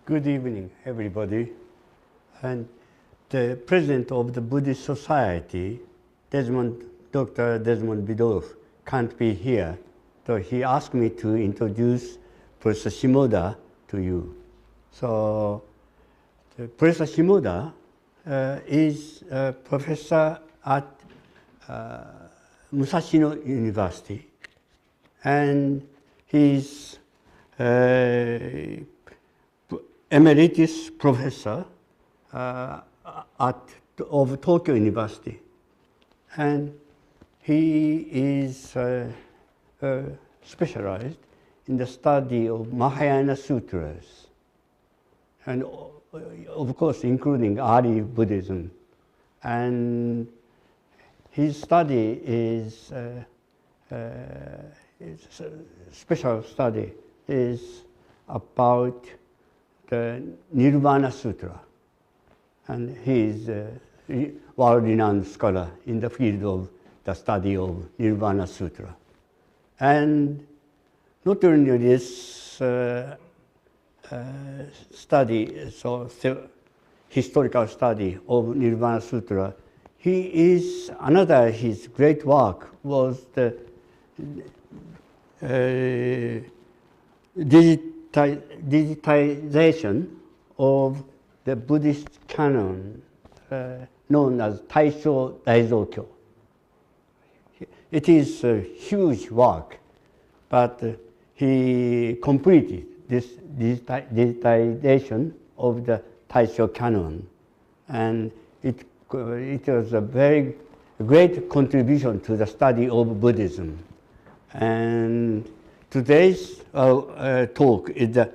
Good evening, everybody. And the president of the Buddhist Society, Dr. Desmond Biddulph, can't be here. So he asked me to introduce Professor Shimoda to you. So Professor Shimoda is a professor at Musahino University, and he's Emeritus professor of Tokyo University, and he is specialized in the study of Mahayana Sutras, and of course including early Buddhism. And his study is special study is about the Nirvana Sutra, and he is a world-renowned scholar in the field of the study of Nirvana Sutra. And not only this study, so historical study of Nirvana Sutra, his great work was the digitization of the Buddhist canon known as Taisho Daizokyo. It is a huge work, but he completed this digitization of the Taisho canon, and it was a very great contribution to the study of Buddhism. And today's talk is the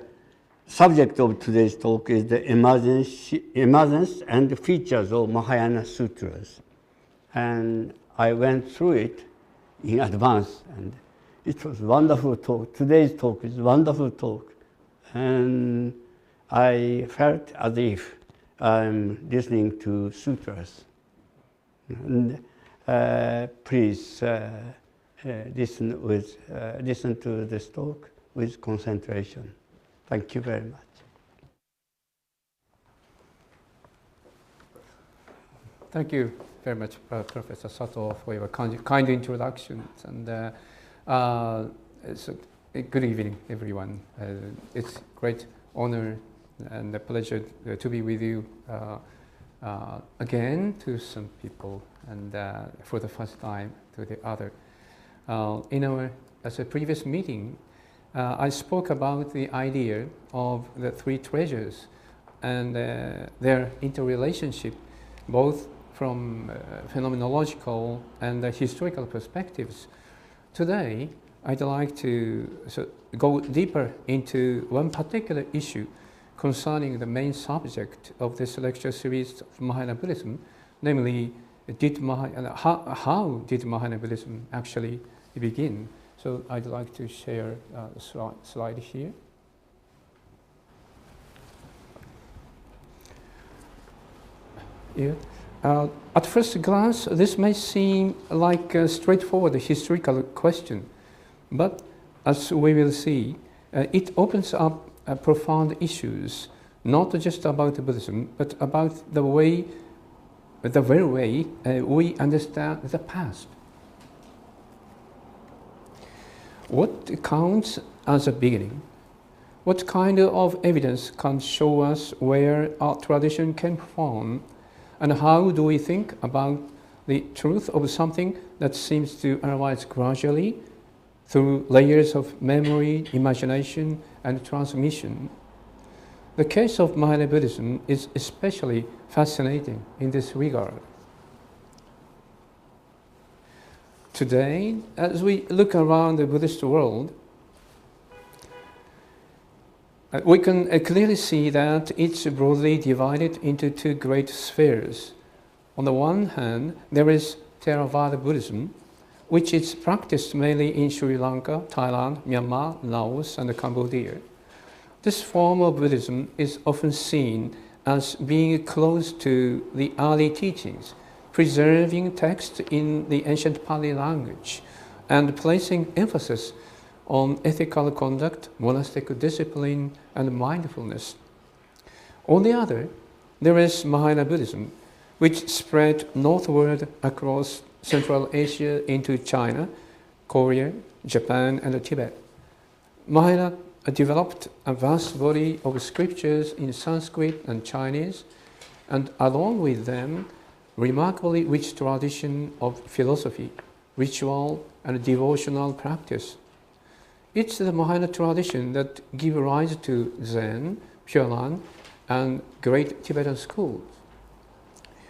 subject of today's talk is the emergence and the features of Mahayana Sutras. And I went through it in advance, and it was a wonderful talk. Today's talk is a wonderful talk, and I felt as if I'm listening to sutras. And please listen to this talk with concentration. Thank you very much. Thank you very much, Professor Sato, for your kind introductions. And it's a good evening, everyone. It's a great honor and a pleasure to be with you again to some people, and for the first time to the other. As a previous meeting, I spoke about the idea of the three treasures and their interrelationship, both from phenomenological and historical perspectives. Today, I'd like to go deeper into one particular issue concerning the main subject of this lecture series of Mahayana Buddhism, namely, how did Mahayana Buddhism actually begin? So I'd like to share a slide here. Yeah. At first glance, this may seem like a straightforward historical question, but as we will see, it opens up profound issues, not just about Buddhism, but about the very way we understand the past. What counts as a beginning? What kind of evidence can show us where our tradition came from? And how do we think about the truth of something that seems to arise gradually through layers of memory, imagination, and transmission? The case of Mahayana Buddhism is especially fascinating in this regard. Today, as we look around the Buddhist world, we can clearly see that it's broadly divided into two great spheres. On the one hand, there is Theravada Buddhism, which is practiced mainly in Sri Lanka, Thailand, Myanmar, Laos, and Cambodia. This form of Buddhism is often seen as being close to the early teachings, preserving text in the ancient Pali language, and placing emphasis on ethical conduct, monastic discipline, and mindfulness. On the other, there is Mahayana Buddhism, which spread northward across Central Asia into China, Korea, Japan, and Tibet. Mahayana developed a vast body of scriptures in Sanskrit and Chinese, and along with them, remarkably rich tradition of philosophy, ritual, and devotional practice. It's the Mahayana tradition that gives rise to Zen, Pure Land, and great Tibetan schools.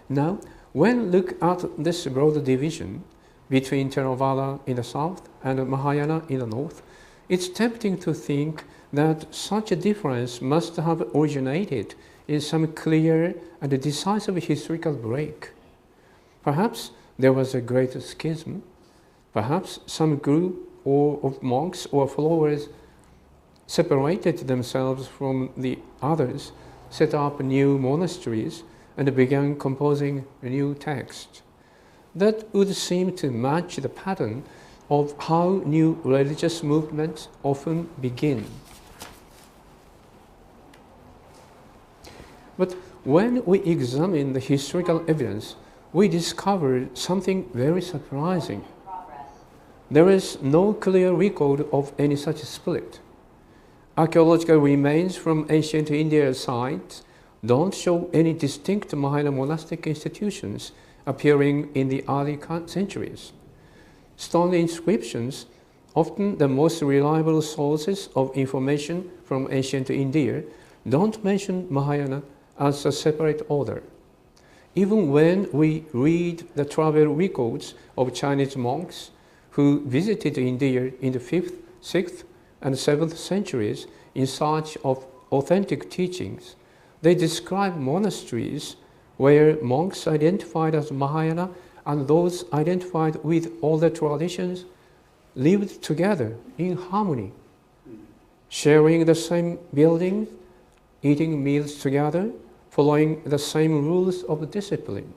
Now, when look at this broad division between Theravada in the south and Mahayana in the north, it's tempting to think that such a difference must have originated in some clear and decisive historical break. Perhaps there was a great schism. Perhaps some group of monks or followers separated themselves from the others, set up new monasteries, and began composing a new text. That would seem to match the pattern of how new religious movements often begin. But when we examine the historical evidence, we discover something very surprising. There is no clear record of any such split. Archaeological remains from ancient India sites don't show any distinct Mahayana monastic institutions appearing in the early centuries. Stone inscriptions, often the most reliable sources of information from ancient India, don't mention Mahayana as a separate order. Even when we read the travel records of Chinese monks who visited India in the 5th, 6th, and 7th centuries in search of authentic teachings, they describe monasteries where monks identified as Mahayana and those identified with older traditions lived together in harmony, sharing the same buildings, eating meals together, following the same rules of discipline.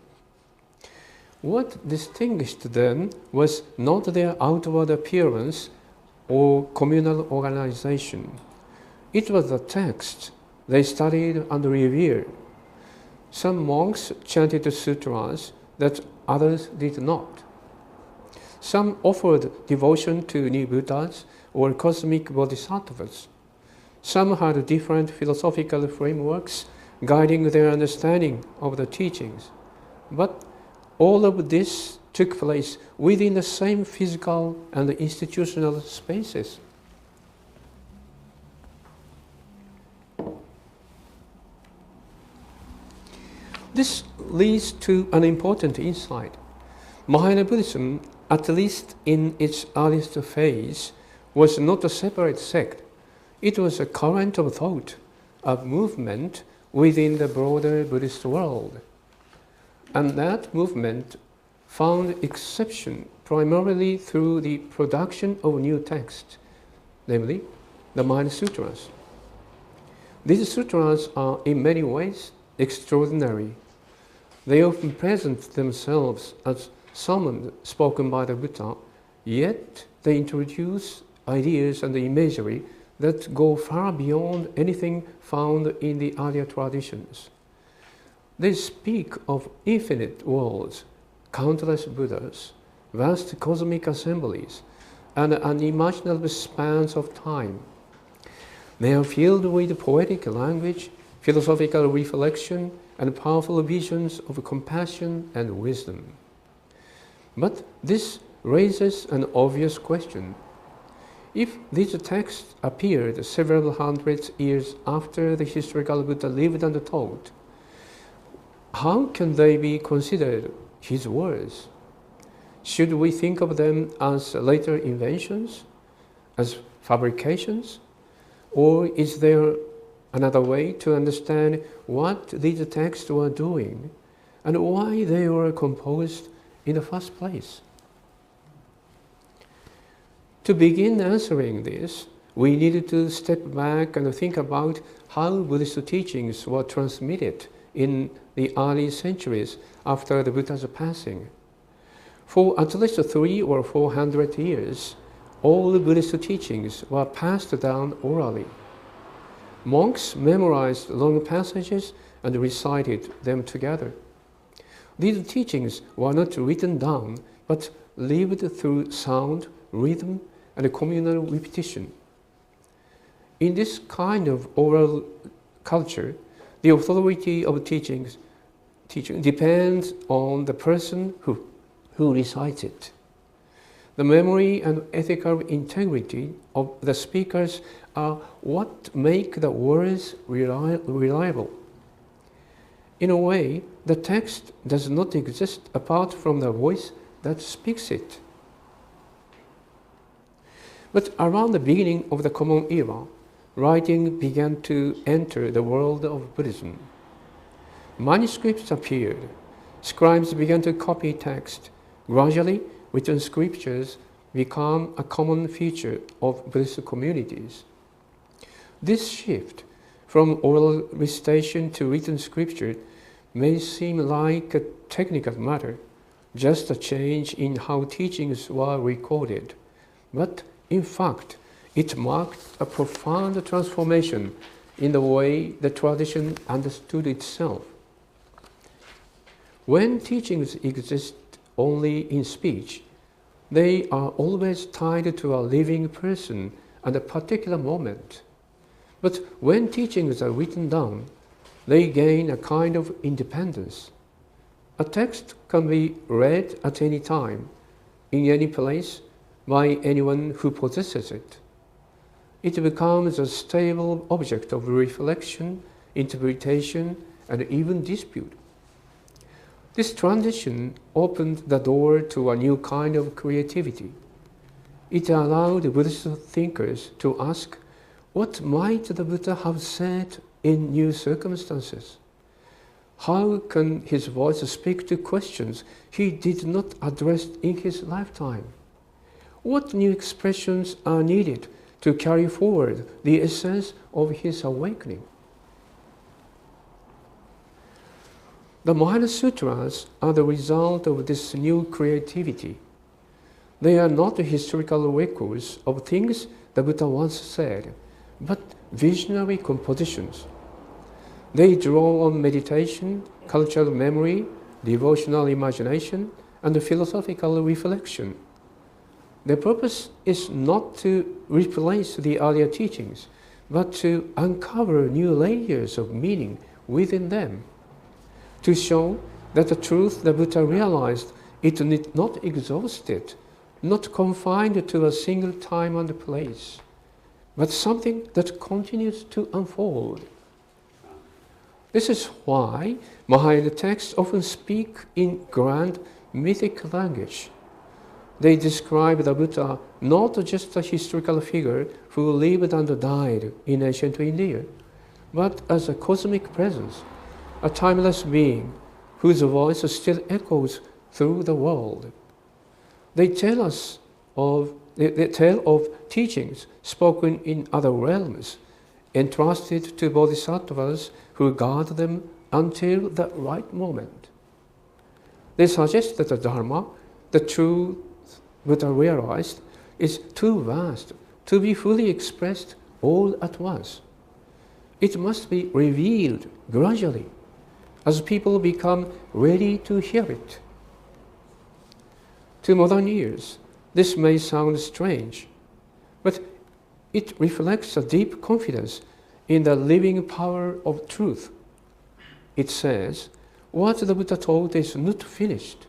What distinguished them was not their outward appearance or communal organization. It was the text they studied and revered. Some monks chanted the sutras that others did not. Some offered devotion to new Buddhas or cosmic bodhisattvas. Some had different philosophical frameworks guiding their understanding of the teachings. But all of this took place within the same physical and institutional spaces. This leads to an important insight. Mahayana Buddhism, at least in its earliest phase, was not a separate sect. It was a current of thought, a movement within the broader Buddhist world. And that movement found exception primarily through the production of new texts, namely the Mahayana Sutras. These sutras are in many ways extraordinary. They often present themselves as sermons spoken by the Buddha, yet they introduce ideas and imagery that go far beyond anything found in the earlier traditions. They speak of infinite worlds, countless Buddhas, vast cosmic assemblies, and unimaginable spans of time. They are filled with poetic language, philosophical reflection, and powerful visions of compassion and wisdom. But this raises an obvious question. If these texts appeared several hundred years after the historical Buddha lived and taught, how can they be considered his words? Should we think of them as later inventions, as fabrications? Or is there another way to understand what these texts were doing and why they were composed in the first place? To begin answering this, we needed to step back and think about how Buddhist teachings were transmitted in the early centuries after the Buddha's passing. For at least 300 or 400 years, all Buddhist teachings were passed down orally. Monks memorized long passages and recited them together. These teachings were not written down, but lived through sound, rhythm, and communal repetition. In this kind of oral culture, the authority of teaching depends on the person who recites it. The memory and ethical integrity of the speakers are what make the words reliable. In a way, the text does not exist apart from the voice that speaks it. But around the beginning of the Common Era, writing began to enter the world of Buddhism. Manuscripts appeared. Scribes began to copy text. Gradually, written scriptures became a common feature of Buddhist communities. This shift from oral recitation to written scripture may seem like a technical matter, just a change in how teachings were recorded. But in fact, it marked a profound transformation in the way the tradition understood itself. When teachings exist only in speech, they are always tied to a living person and a particular moment. But when teachings are written down, they gain a kind of independence. A text can be read at any time, in any place, by anyone who possesses it. It becomes a stable object of reflection, interpretation, and even dispute. This transition opened the door to a new kind of creativity. It allowed Buddhist thinkers to ask, what might the Buddha have said in new circumstances? How can his voice speak to questions he did not address in his lifetime? What new expressions are needed to carry forward the essence of his awakening? The Mahayana Sutras are the result of this new creativity. They are not historical records of things the Buddha once said, but visionary compositions. They draw on meditation, cultural memory, devotional imagination, and philosophical reflection. Their purpose is not to replace the earlier teachings, but to uncover new layers of meaning within them, to show that the truth the Buddha realized it need not exhausted, not confined to a single time and place, but something that continues to unfold. This is why Mahayana texts often speak in grand mythic language. They describe the Buddha not just a historical figure who lived and died in ancient India, but as a cosmic presence, a timeless being whose voice still echoes through the world. They tell of teachings spoken in other realms, entrusted to bodhisattvas who guard them until the right moment. They suggest that the Dharma, the true Buddha realized, is too vast to be fully expressed all at once. It must be revealed gradually as people become ready to hear it. To modern ears, this may sound strange, but it reflects a deep confidence in the living power of truth. It says, what the Buddha taught is not finished.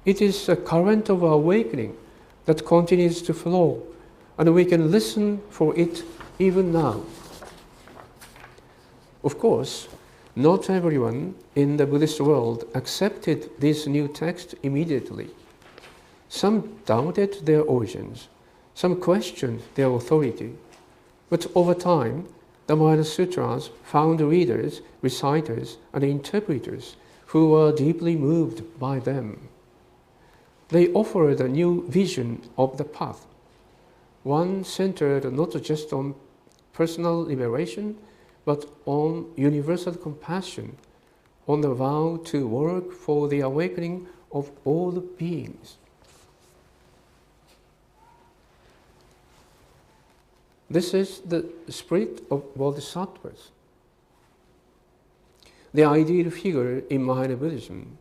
It is a current of awakening that continues to flow, and we can listen for it even now. Of course, not everyone in the Buddhist world accepted this new text immediately. Some doubted their origins, some questioned their authority, but over time, the Mahayana Sutras found readers, reciters, and interpreters who were deeply moved by them. They offered a new vision of the path, one centered not just on personal liberation, but on universal compassion, on the vow to work for the awakening of all beings. This is the spirit of Bodhisattvas. The ideal figure in Mahayana Buddhism,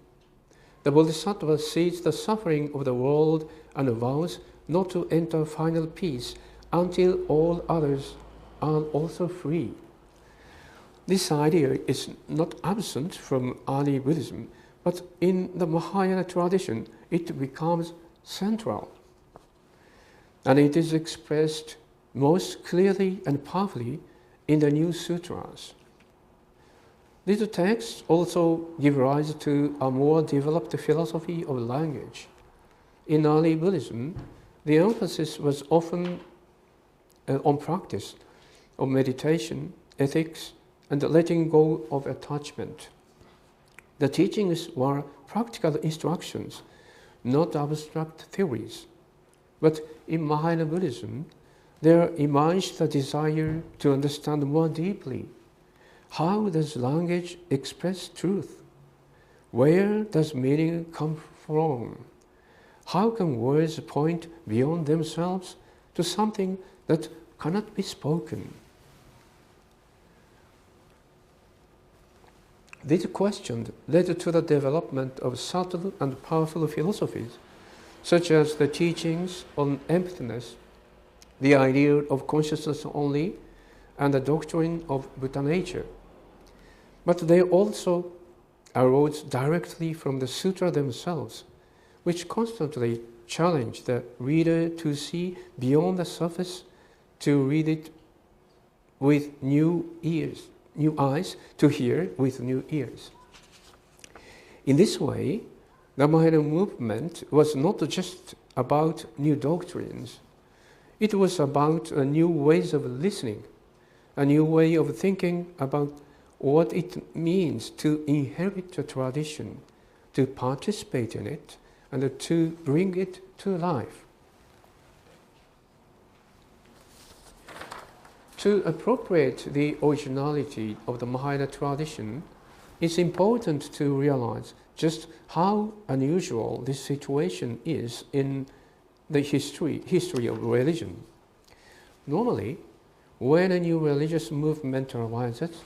the Bodhisattva sees the suffering of the world and vows not to enter final peace until all others are also free. This idea is not absent from early Buddhism, but in the Mahayana tradition it becomes central. And it is expressed most clearly and powerfully in the new sutras. These texts also give rise to a more developed philosophy of language. In early Buddhism, the emphasis was often on practice of meditation, ethics, and letting go of attachment. The teachings were practical instructions, not abstract theories. But in Mahayana Buddhism, there emerged the desire to understand more deeply. How does language express truth? Where does meaning come from? How can words point beyond themselves to something that cannot be spoken? These questions led to the development of subtle and powerful philosophies, such as the teachings on emptiness, the idea of consciousness only, and the doctrine of Buddha nature. But they also arose directly from the sutra themselves, which constantly challenge the reader to see beyond the surface, to read it with new eyes, to hear with new ears. In this way, the Mahayana movement was not just about new doctrines. It was about new ways of listening, a new way of thinking about what it means to inherit a tradition, to participate in it, and to bring it to life. To appropriate the originality of the Mahayana tradition, it's important to realize just how unusual this situation is in the history of religion. Normally, when a new religious movement arises,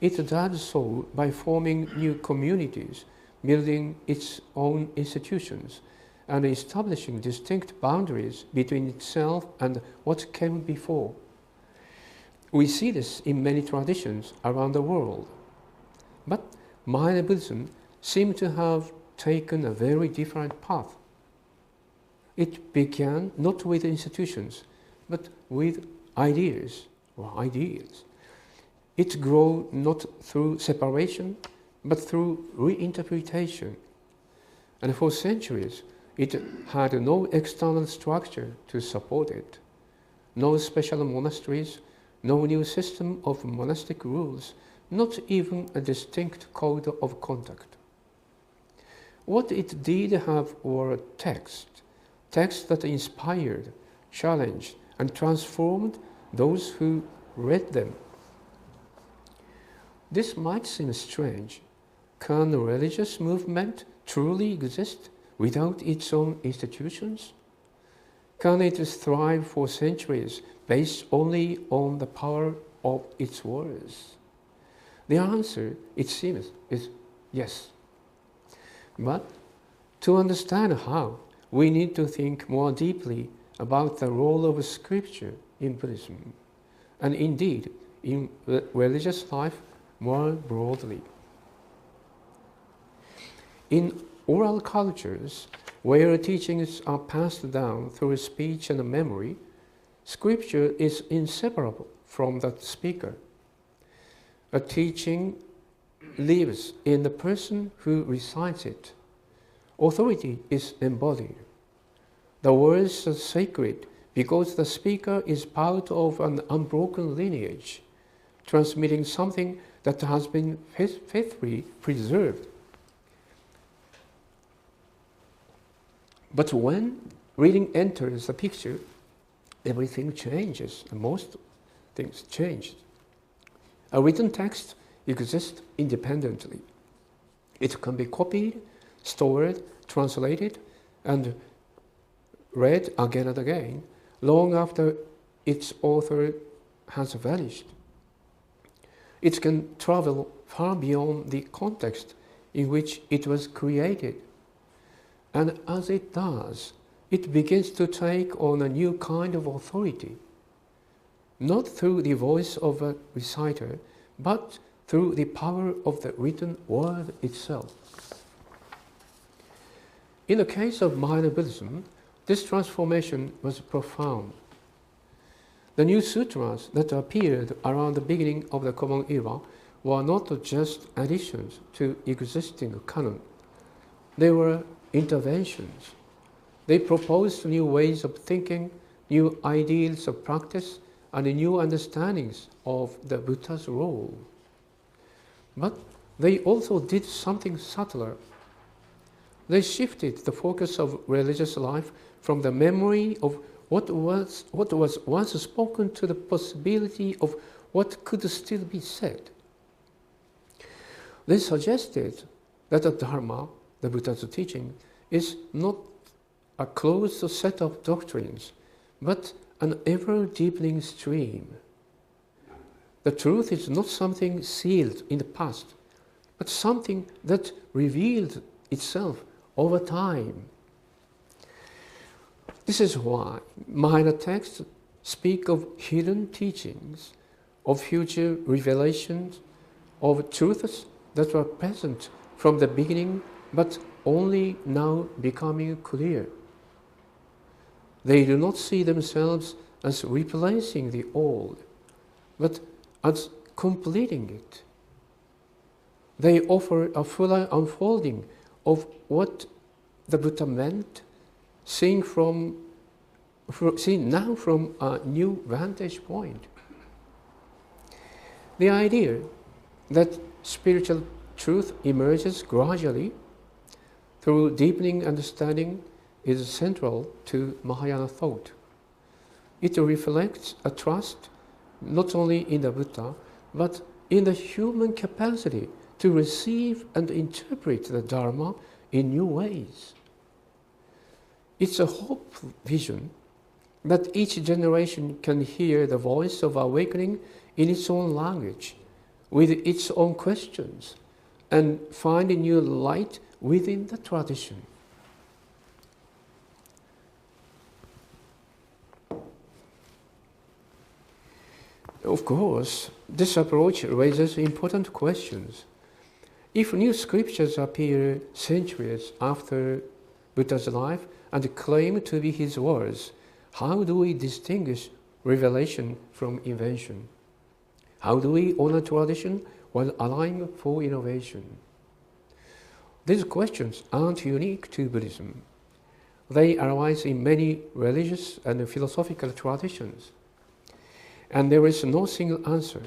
it does so by forming new communities, building its own institutions, and establishing distinct boundaries between itself and what came before. We see this in many traditions around the world. But Mahayana Buddhism seems to have taken a very different path. It began not with institutions, but with ideas or ideals. It grew not through separation, but through reinterpretation. And for centuries, it had no external structure to support it. No special monasteries, no new system of monastic rules, not even a distinct code of conduct. What it did have were texts that inspired, challenged, and transformed those who read them. This might seem strange. Can a religious movement truly exist without its own institutions? Can it thrive for centuries based only on the power of its words? The answer, it seems, is yes. But to understand how, we need to think more deeply about the role of scripture in Buddhism, and indeed in religious life more broadly. In oral cultures, where teachings are passed down through speech and memory, scripture is inseparable from the speaker. A teaching lives in the person who recites it. Authority is embodied. The words are sacred because the speaker is part of an unbroken lineage, transmitting something that has been faithfully preserved. But when reading enters the picture, everything changes, and most things change. A written text exists independently. It can be copied, stored, translated, and read again and again, long after its author has vanished. It can travel far beyond the context in which it was created. And as it does, it begins to take on a new kind of authority, not through the voice of a reciter, but through the power of the written word itself. In the case of Mahayana Buddhism, this transformation was profound. The new sutras that appeared around the beginning of the Common Era were not just additions to existing canon. They were interventions. They proposed new ways of thinking, new ideals of practice, and new understandings of the Buddha's role. But they also did something subtler. They shifted the focus of religious life from the memory of what was once spoken to the possibility of what could still be said. They suggested that the Dharma, the Buddha's teaching, is not a closed set of doctrines, but an ever-deepening stream. The truth is not something sealed in the past, but something that revealed itself over time. This is why Mahayana texts speak of hidden teachings, of future revelations, of truths that were present from the beginning, but only now becoming clear. They do not see themselves as replacing the old, but as completing it. They offer a fuller unfolding of what the Buddha meant, seen now from a new vantage point. The idea that spiritual truth emerges gradually through deepening understanding is central to Mahayana thought. It reflects a trust not only in the Buddha, but in the human capacity to receive and interpret the Dharma in new ways. It's a hopeful vision that each generation can hear the voice of awakening in its own language, with its own questions, and find a new light within the tradition. Of course, this approach raises important questions. If new scriptures appear centuries after Buddha's life and claim to be his words, how do we distinguish revelation from invention? How do we honor tradition while allowing for innovation? These questions aren't unique to Buddhism. They arise in many religious and philosophical traditions. And there is no single answer.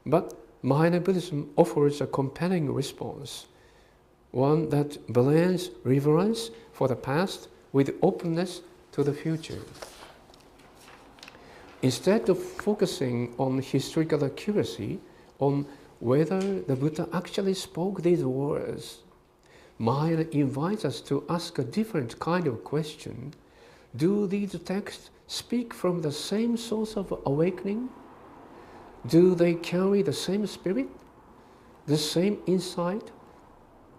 But Mahayana Buddhism offers a compelling response, one that blends reverence for the past with openness to the future. Instead of focusing on historical accuracy, on whether the Buddha actually spoke these words, Mahayana invites us to ask a different kind of question. Do these texts speak from the same source of awakening? Do they carry the same spirit, the same insight,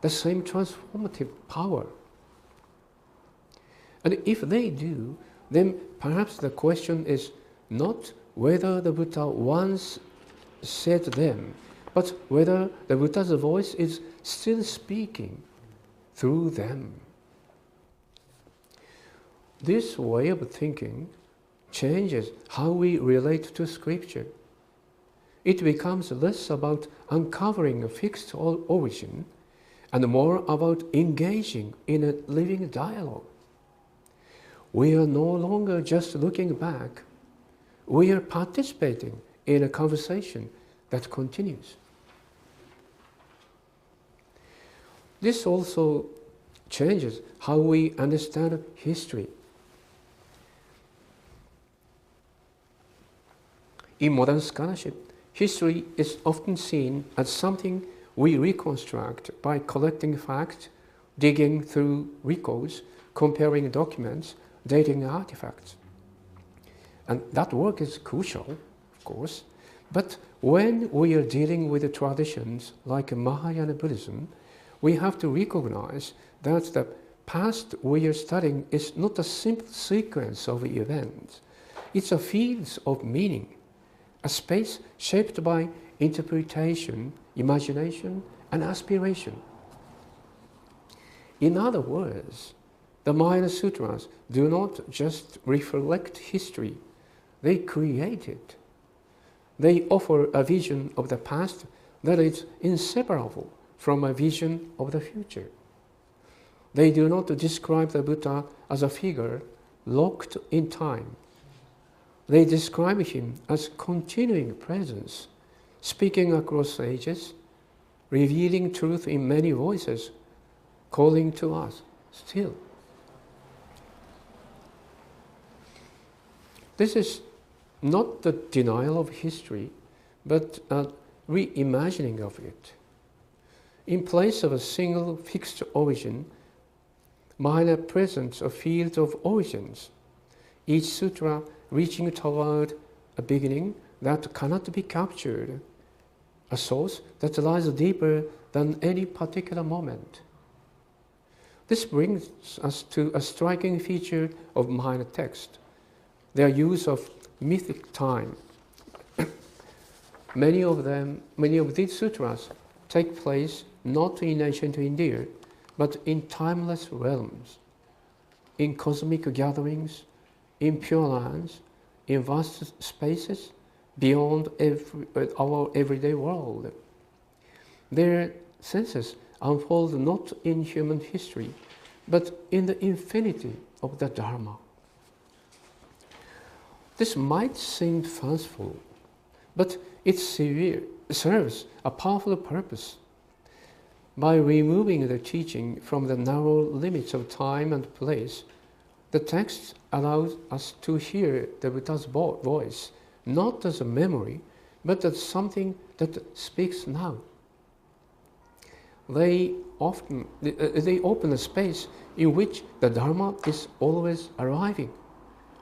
the same transformative power? And if they do, then perhaps the question is not whether the Buddha once said them, but whether the Buddha's voice is still speaking through them. This way of thinking changes how we relate to Scripture. It becomes less about uncovering a fixed origin and more about engaging in a living dialogue. We are no longer just looking back. We are participating in a conversation that continues. This also changes how we understand history. In modern scholarship, history is often seen as something we reconstruct by collecting facts, digging through records, comparing documents, dating artifacts. And that work is crucial of course. But when we are dealing with the traditions like Mahayana Buddhism, we have to recognize that the past we are studying is not a simple sequence of events. It's a field of meaning, a space shaped by interpretation, imagination, and aspiration. In other words, the Mahayana Sutras do not just reflect history, they create it. They offer a vision of the past that is inseparable from a vision of the future. They do not describe the Buddha as a figure locked in time. They describe him as continuing presence, speaking across ages, revealing truth in many voices, calling to us still. This is not the denial of history, but a reimagining of it. In place of a single fixed origin, Mahayana presents a field of origins, each sutra reaching toward a beginning that cannot be captured, a source that lies deeper than any particular moment. This brings us to a striking feature of Mahayana text, their use of mythic time. Many of these sutras take place not in ancient India, but in timeless realms, in cosmic gatherings, in pure lands, in vast spaces beyond our everyday world. Their senses unfold not in human history, but in the infinity of the Dharma. This might seem fanciful, but it serves a powerful purpose. By removing the teaching from the narrow limits of time and place, the text allows us to hear the Buddha's voice, not as a memory, but as something that speaks now. They open a space in which the Dharma is always arriving,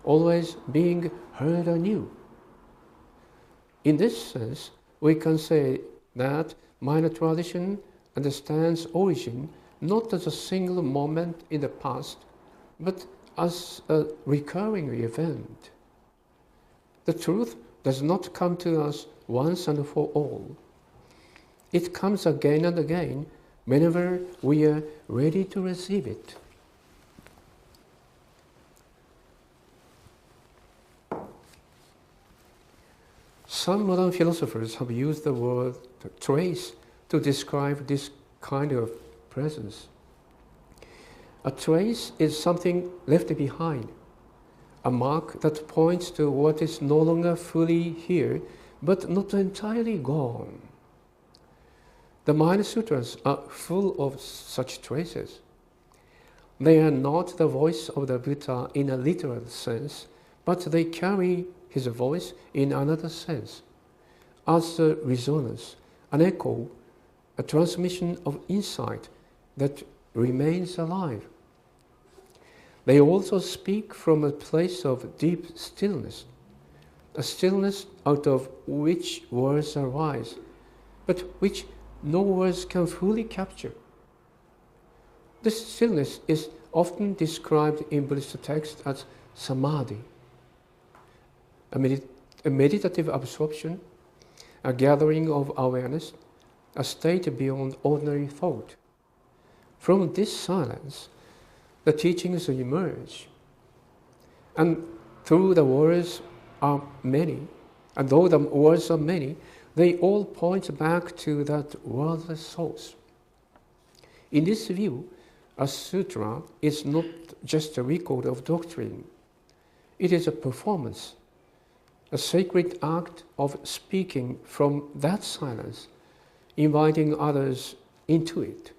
always being heard anew. In this sense, we can say that Mahayana tradition understands origin not as a single moment in the past, but as a recurring event. The truth does not come to us once and for all. It comes again and again whenever we are ready to receive it. Some modern philosophers have used the word trace to describe this kind of presence. A trace is something left behind, a mark that points to what is no longer fully here, but not entirely gone. The Mahayana Sutras are full of such traces. They are not the voice of the Buddha in a literal sense, but they carry his voice in another sense, as a resonance, an echo, a transmission of insight that remains alive. They also speak from a place of deep stillness, a stillness out of which words arise, but which no words can fully capture. This stillness is often described in Buddhist texts as samadhi, a meditative absorption, a gathering of awareness, a state beyond ordinary thought. From this silence, the teachings emerge. And though the words are many, they all point back to that wordless source. In this view, a sutra is not just a record of doctrine. It is a performance, a sacred act of speaking from that silence, inviting others into it.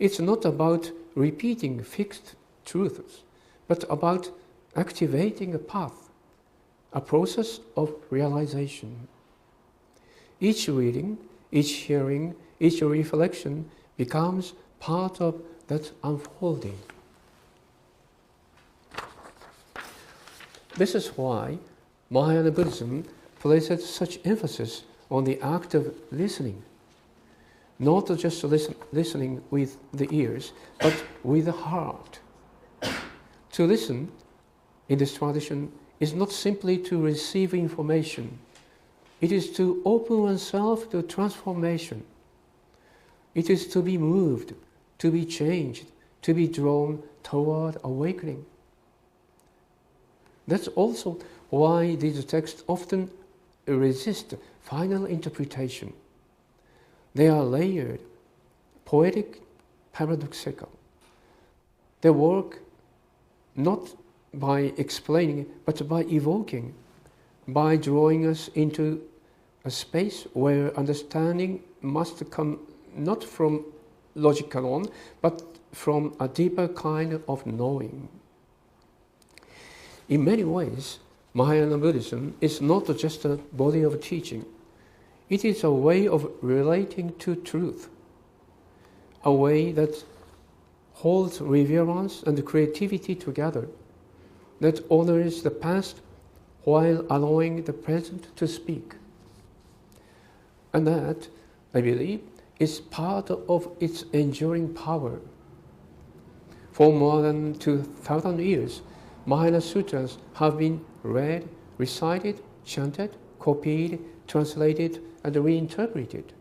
It's not about repeating fixed truths, but about activating a path, a process of realization. Each reading, each hearing, each reflection becomes part of that unfolding. This is why Mahayana Buddhism places such emphasis on the act of listening, not just listening with the ears, but with the heart. To listen, in this tradition, is not simply to receive information. It is to open oneself to transformation. It is to be moved, to be changed, to be drawn toward awakening. That's also why these texts often resist final interpretation. They are layered, poetic, paradoxical. They work not by explaining, but by evoking, by drawing us into a space where understanding must come not from logic alone, but from a deeper kind of knowing. In many ways, Mahayana Buddhism is not just a body of teaching. It is a way of relating to truth, a way that holds reverence and creativity together, that honors the past while allowing the present to speak. And that, I believe, is part of its enduring power. For more than 2,000 years, Mahayana Sutras have been read, recited, chanted, copied, translated, and reinterpreted.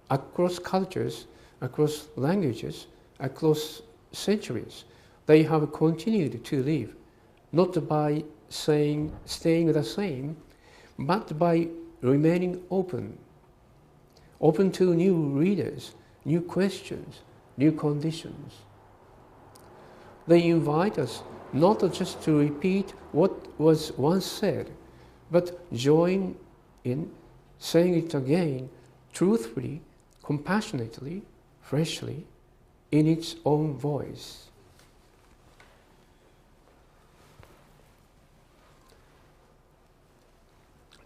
Across cultures, across languages, across centuries, they have continued to live, not by staying the same, but by remaining open to new readers, new questions, new conditions. They invite us not just to repeat what was once said, but join in saying it again, truthfully, compassionately, freshly, in its own voice.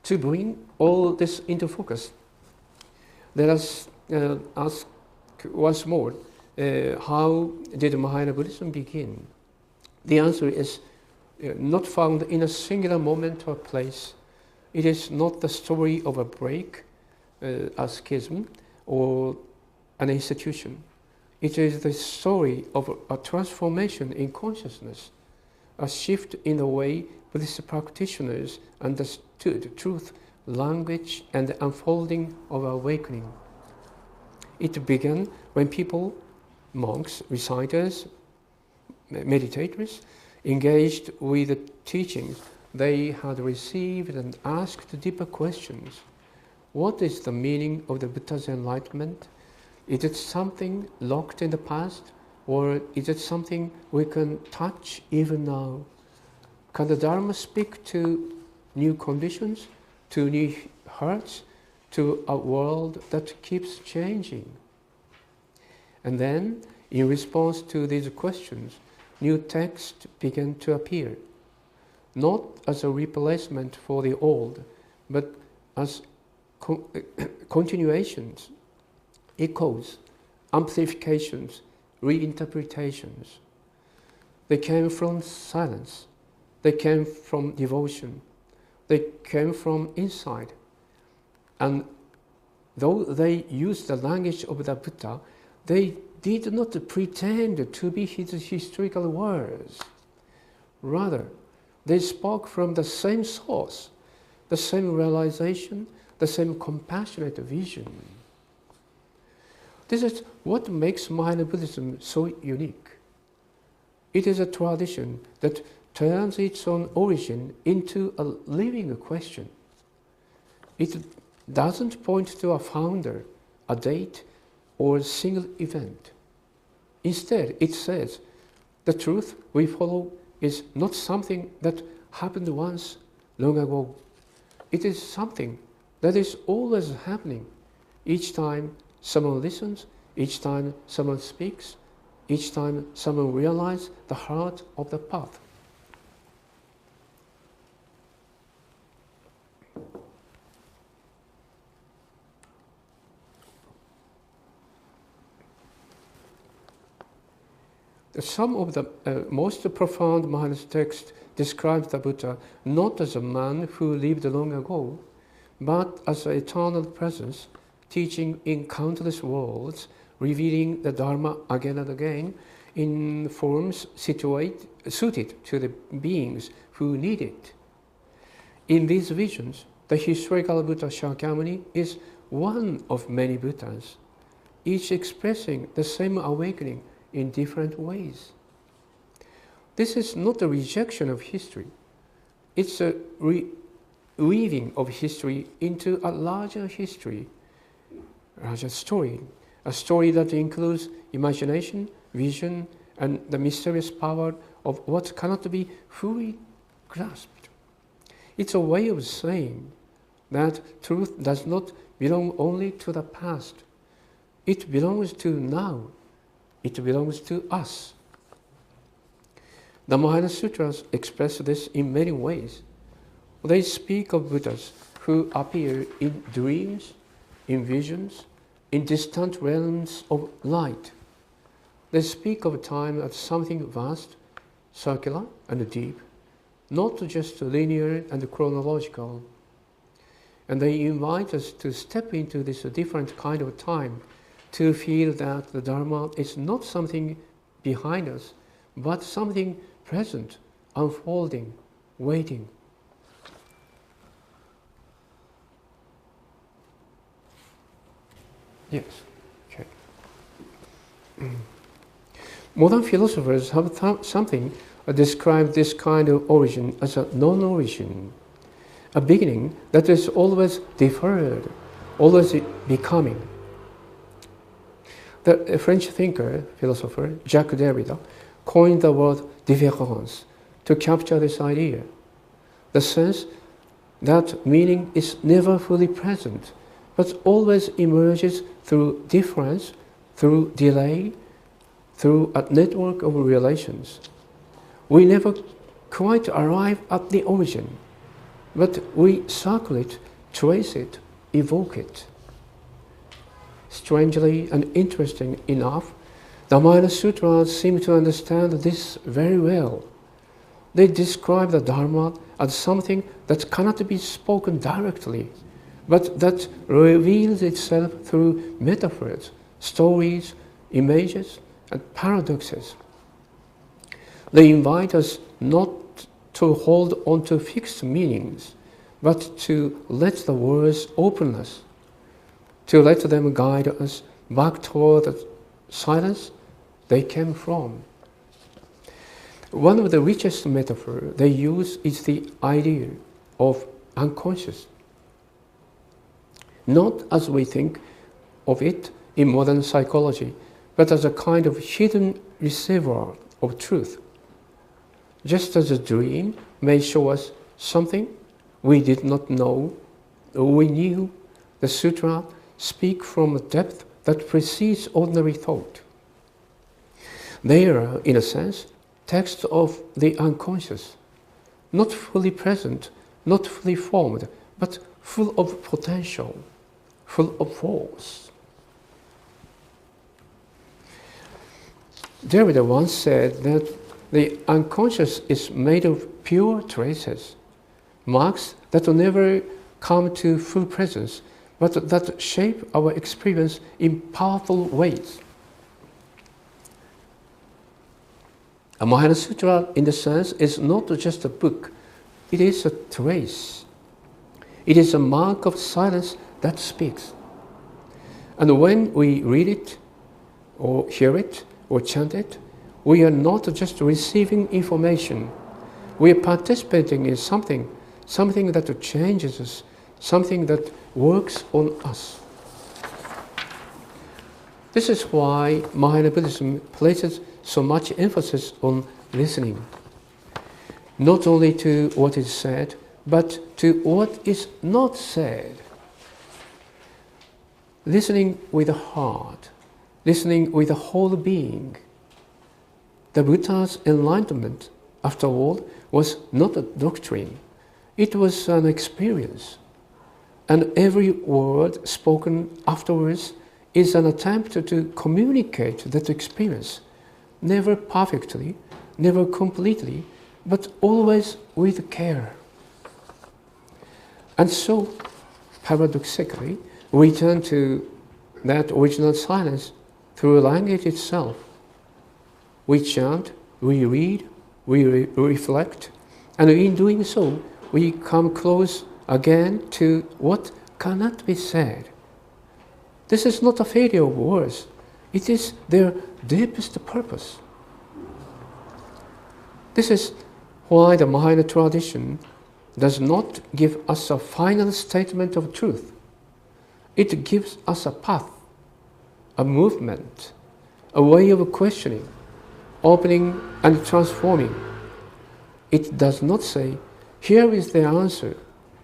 To bring all this into focus, let us ask once more, how did Mahayana Buddhism begin? The answer is not found in a singular moment or place. It is not the story of a break, a schism, or an institution. It is the story of a transformation in consciousness, a shift in the way Buddhist practitioners understood truth, language, and the unfolding of awakening. It began when people, monks, reciters, meditators, engaged with the teachings they had received and asked deeper questions. What is the meaning of the Buddha's enlightenment? Is it something locked in the past, or is it something we can touch even now? Can the Dharma speak to new conditions, to new hearts, to a world that keeps changing? And then, in response to these questions, new texts began to appear, not as a replacement for the old, but as continuations, echoes, amplifications, reinterpretations. They came from silence. They came from devotion. They came from insight. And though they used the language of the Buddha, they did not pretend to be his historical words. Rather, they spoke from the same source, the same realization, the same compassionate vision. This is what makes Mahayana Buddhism so unique. It is a tradition that turns its own origin into a living question. It doesn't point to a founder, a date, or a single event. Instead, it says, the truth we follow is not something that happened once long ago. It is something that is always happening. Each time someone listens, each time someone speaks, each time someone realizes the heart of the path. Some of the most profound Mahayana texts describes the Buddha not as a man who lived long ago, but as an eternal presence, teaching in countless worlds, revealing the Dharma again and again in forms suited to the beings who need it. In these visions, the historical Buddha Shakyamuni is one of many Buddhas, each expressing the same awakening in different ways. This is not a rejection of history. It's a weaving of history into a larger history, larger story, a story that includes imagination, vision, and the mysterious power of what cannot be fully grasped. It's a way of saying that truth does not belong only to the past. It belongs to now. It belongs to us. The Mahayana Sutras express this in many ways. They speak of Buddhas who appear in dreams, in visions, in distant realms of light. They speak of time as something vast, circular, and deep, not just linear and chronological. And they invite us to step into this different kind of time, to feel that the Dharma is not something behind us, but something present, unfolding, waiting. Yes, okay. Modern philosophers have described this kind of origin as a non-origin, a beginning that is always deferred, always becoming. The French thinker, philosopher, Jacques Derrida, coined the word différence to capture this idea, the sense that meaning is never fully present, but always emerges through difference, through delay, through a network of relations. We never quite arrive at the origin, but we circle it, trace it, evoke it. Strangely and interesting enough, the Mahayana Sutras seem to understand this very well. They describe the Dharma as something that cannot be spoken directly, but that reveals itself through metaphors, stories, images, and paradoxes. They invite us not to hold on to fixed meanings, but to let the words open us, to let them guide us back toward the silence they came from. One of the richest metaphors they use is the idea of unconscious. Not as we think of it in modern psychology, but as a kind of hidden reservoir of truth. Just as a dream may show us something we did not know or we knew, the sutra speak from a depth that precedes ordinary thought. They are, in a sense, texts of the unconscious, not fully present, not fully formed, but full of potential, full of force. Derrida once said that the unconscious is made of pure traces, marks that will never come to full presence, but that shape our experience in powerful ways. A Mahayana Sutra, in the sense, is not just a book, it is a trace. It is a mark of silence that speaks. And when we read it, or hear it, or chant it, we are not just receiving information, we are participating in something that changes us, something that works on us. This is why Mahayana Buddhism places so much emphasis on listening, not only to what is said, but to what is not said. Listening with the heart, listening with the whole being. The Buddha's enlightenment, after all, was not a doctrine. It was an experience. And every word spoken afterwards is an attempt to communicate that experience, never perfectly, never completely, but always with care. And so, paradoxically, we turn to that original silence through language itself. We chant, we read, we reflect, and in doing so, we come close again to what cannot be said. This is not a failure of words. It is their deepest purpose. This is why the Mahayana tradition does not give us a final statement of truth. It gives us a path, a movement, a way of questioning, opening and transforming. It does not say, here is the answer.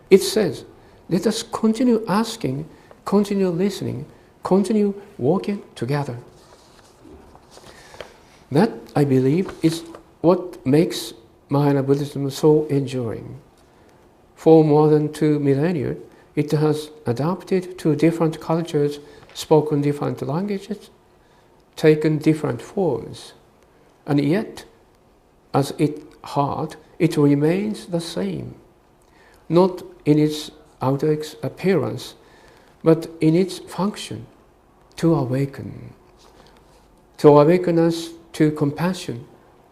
It says, let us continue asking, continue listening, continue walking together. That, I believe, is what makes Mahayana Buddhism so enduring. For more than 2 millennia, it has adapted to different cultures, spoken different languages, taken different forms, and yet, as its heart, it remains the same, not in its outer appearance, but in its function, to awaken us to compassion,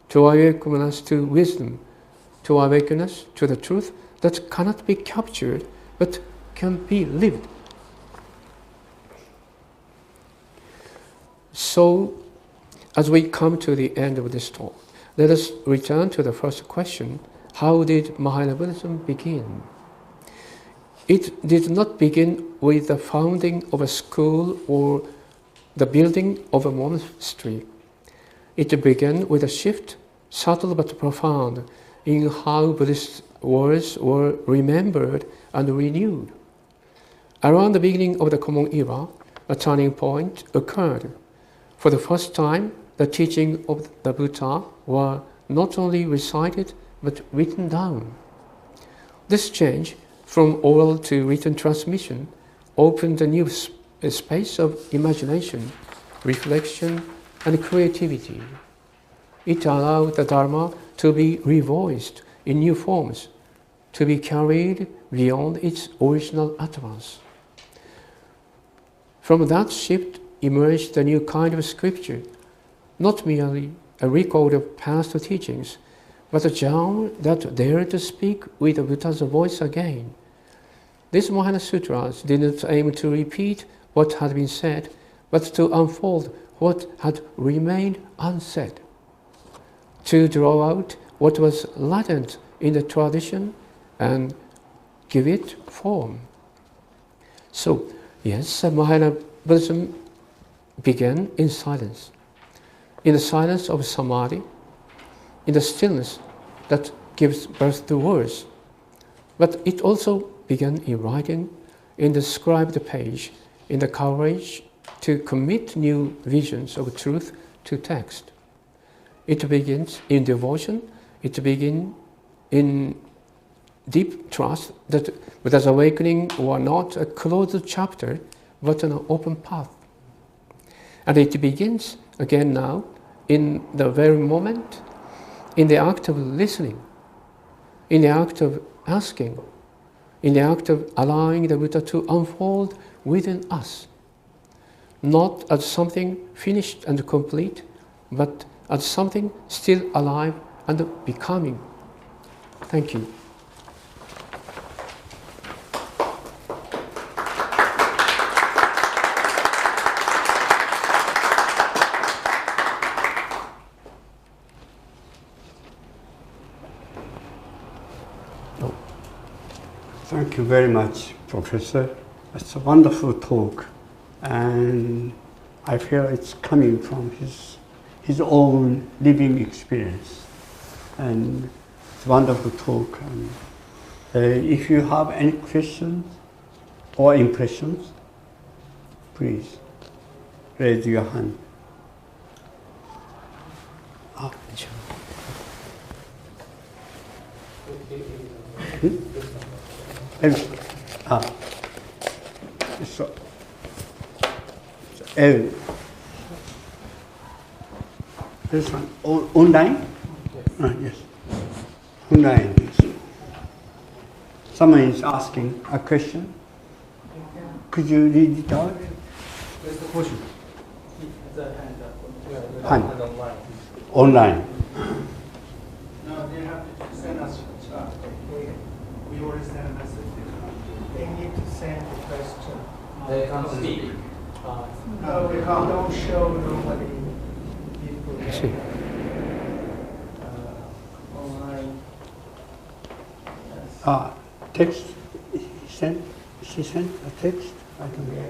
to awaken us to wisdom, to awaken us to the truth that cannot be captured, but can be lived. So, as we come to the end of this talk, let us return to the first question: how did Mahayana Buddhism begin? It did not begin with the founding of a school or the building of a monastery. It began with a shift, subtle but profound, in how Buddhist words were remembered and renewed. Around the beginning of the Common Era, a turning point occurred. For the first time, the teaching of the Buddha were not only recited but written down. This change from oral to written transmission opened a new space of imagination, reflection, and creativity. It allowed the Dharma to be revoiced in new forms, to be carried beyond its original utterance. From that shift emerged a new kind of scripture, not merely a record of past teachings, but a genre that dared to speak with the Buddha's voice again. These Mahayana Sutras did not aim to repeat what had been said, but to unfold what had remained unsaid, to draw out what was latent in the tradition and give it form. So, yes, Mahayana Buddhism began in silence, in the silence of samadhi, in the stillness that gives birth to words. But it also began in writing, in the scribed page, in the courage to commit new visions of truth to text. It begins in devotion, it begins in deep trust that Buddha's awakening were not a closed chapter, but an open path. And it begins again now, in the very moment, in the act of listening, in the act of asking, in the act of allowing the Buddha to unfold within us, not as something finished and complete, but as something still alive and becoming. Thank you. Thank you very much, Professor. It's a wonderful talk, and I feel it's coming from his own living experience. And it's a wonderful talk. And, if you have any questions or impressions, please raise your hand. So, this one online? Yes. Yes. Online. Someone is asking a question. Could you read it out? Where's the question? Hand. Online. No, they have to send us. We already sent a message. They need to send the question. They can't speak. No, we don't show normally people I see. online. Text. She sent a text. I don't know.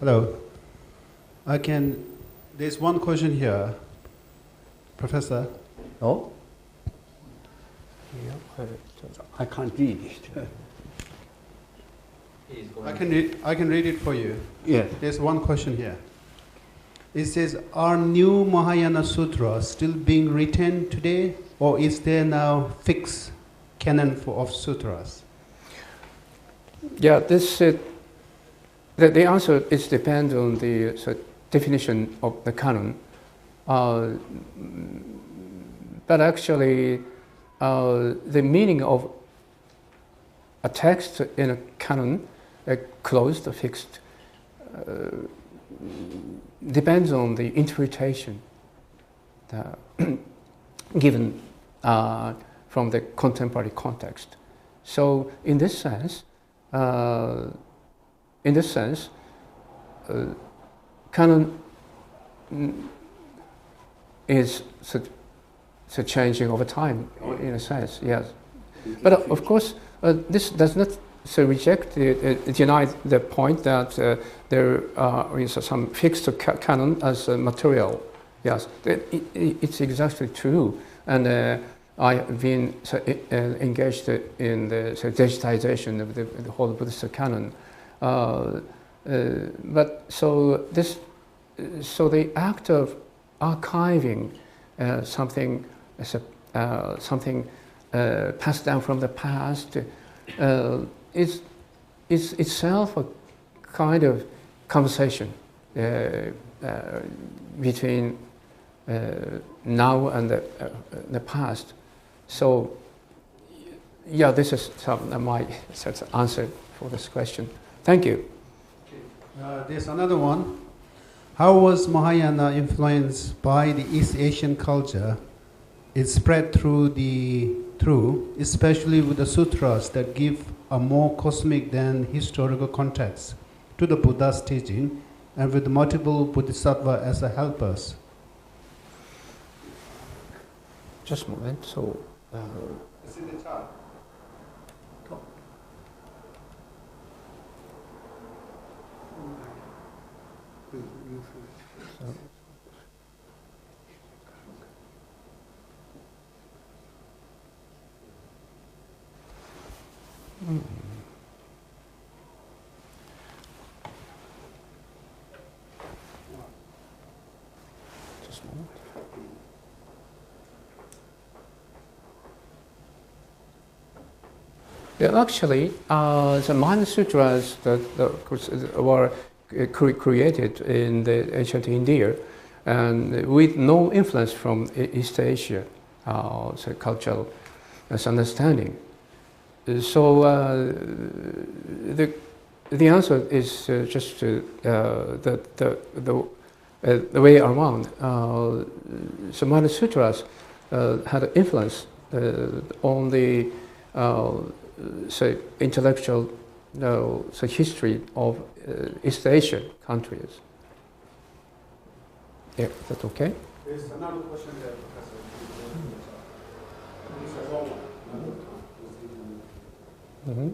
Hello. There's one question here, Professor. Oh? I can't read it. I can read it for you. Yes. There's one question here. It says, are new Mahayana Sutras still being written today, or is there now fixed canon of sutras? Yeah, the answer is depends on the definition of the canon. But actually, the meaning of a text in a canon, closed or fixed, depends on the interpretation given from the contemporary context. So, in this sense, canon is changing over time, in a sense, yes. But of course, this does not deny the point that there is some fixed canon as material. Yes, it's exactly true. And I have been engaged in the digitization of the whole Buddhist canon. But the act of archiving something passed down from the past is itself a kind of conversation between now and the past. So, yeah, this is my answer for this question. Thank you. There's another one. How was Mahayana influenced by the East Asian culture? It spread through, especially with the sutras that give a more cosmic than historical context to the Buddha's teaching, and with multiple bodhisattvas as a helpers. Just a moment. So, it's in the chart. Just a moment. Yeah, actually, the Mahayana Sutras that were created in the ancient India, and with no influence from East Asia, so cultural understanding. So the answer is just the way around. So Mahayana Sutras had influence on the intellectual history of East Asian countries. Yeah, is that okay? There's another question there, Professor. Mm-hmm.